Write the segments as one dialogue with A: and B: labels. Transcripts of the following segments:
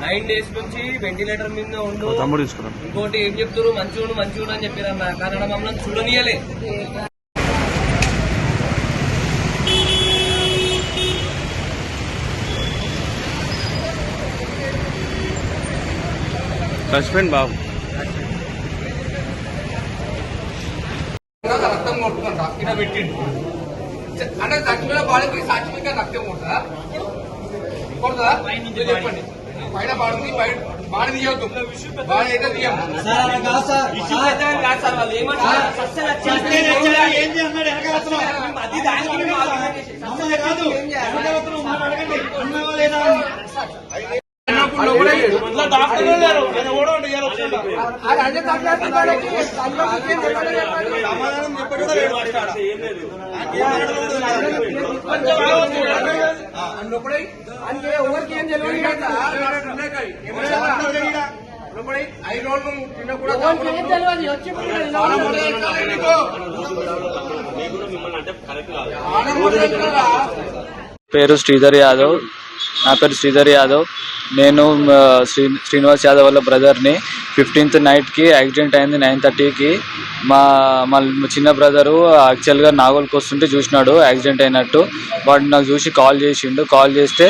A: Nine days నుంచి ventilator మీద ఉండు. ఇంకోటి ఏం చెప్తారు, మంచిగా అని చెప్పారన్న. కానీ మమ్మల్ని చూడనీయలే.
B: సస్పెండ్ బాబు
C: రక్తం కొట్టుకుంటా ఇక్కడ పెట్టిండు అంటే చచ్చిపోయిన బాడీకి సాక్షిగా రక్తం కొడతా కొడతా చెప్పండి. పైన బాడుంది, బాడీ తీయొద్దు. బాడీ అయితే తీయం.
B: పేరు శ్రీధర్ యాదవ్. నా పేరు శ్రీధర్ యాదవ్. నేను శ్రీనివాస్ యాదవ్ వాళ్ళ బ్రదర్ని. 15th నైట్కి యాక్సిడెంట్ అయింది. 9:30కి మా చిన్న బ్రదరు యాక్చువల్గా నాగోల్కి వస్తుంటే చూసినాడు యాక్సిడెంట్ అయినట్టు. వాడు నాకు చూసి కాల్ చేసిండు. కాల్ చేస్తే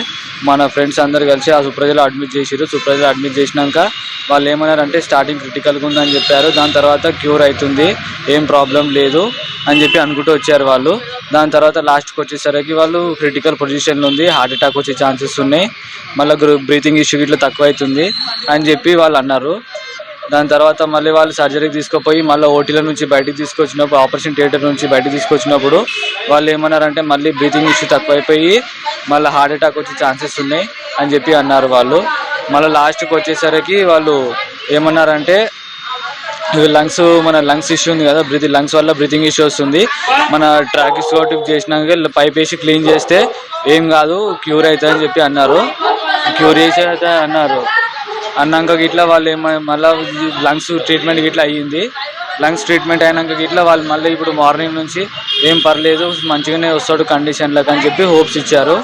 B: మన ఫ్రెండ్స్ అందరు కలిసి ఆ సుప్రజలో అడ్మిట్ చేసిరు. సుప్రజలో అడ్మిట్ చేసినాక వాళ్ళు ఏమన్నారంటే స్టార్టింగ్ క్రిటికల్గా ఉందని చెప్పారు. దాని తర్వాత క్యూర్ అవుతుంది, ఏం ప్రాబ్లం లేదు అని చెప్పి అనుకుంటూ వచ్చారు వాళ్ళు. దాని తర్వాత లాస్ట్కి వచ్చేసరికి వాళ్ళు క్రిటికల్ పొజిషన్లో ఉంది, హార్ట్ అటాక్ వచ్చే ఛాన్సెస్ ఉన్నాయి, మళ్ళీ బ్రీతింగ్ ఇష్యూ ఇట్లా తక్కువ అవుతుంది అని చెప్పి వాళ్ళు అన్నారు. దాని తర్వాత మళ్ళీ వాళ్ళు సర్జరీకి తీసుకుపోయి మళ్ళీ ఓటీల నుంచి బయటికి తీసుకొచ్చినప్పుడు, ఆపరేషన్ థియేటర్ నుంచి బయటికి తీసుకొచ్చినప్పుడు వాళ్ళు ఏమన్నారంటే మళ్ళీ బ్రీతింగ్ ఇష్యూ తక్కువైపోయి మళ్ళీ హార్ట్ అటాక్ వచ్చే ఛాన్సెస్ ఉన్నాయి అని చెప్పి అన్నారు వాళ్ళు. మళ్ళీ లాస్ట్కి వచ్చేసరికి వాళ్ళు ఏమన్నారంటే మన లంగ్స్ ఇష్యూ ఉంది కదా, లంగ్స్ వల్ల బ్రీతింగ్ ఇష్యూ వస్తుంది, మన ట్రాకిస్కోటిక్ చేసినాక పైప్ వేసి క్లీన్ చేస్తే ఏం కాదు, క్యూర్ అవుతుంది అని చెప్పి అన్నారు. క్యూర్ చేసి అన్నారు. అన్నాక గిట్లా వాళ్ళు మళ్ళీ లంగ్స్ ట్రీట్మెంట్ గిట్లా అయ్యింది. లంగ్స్ ట్రీట్మెంట్ అయినాక గిట్లా వాళ్ళు మళ్ళీ ఇప్పుడు మార్నింగ్ నుంచి ఏం పర్లేదు, మంచిగానే వస్తాడు కండిషన్లకు అని చెప్పి హోప్స్ ఇచ్చారు.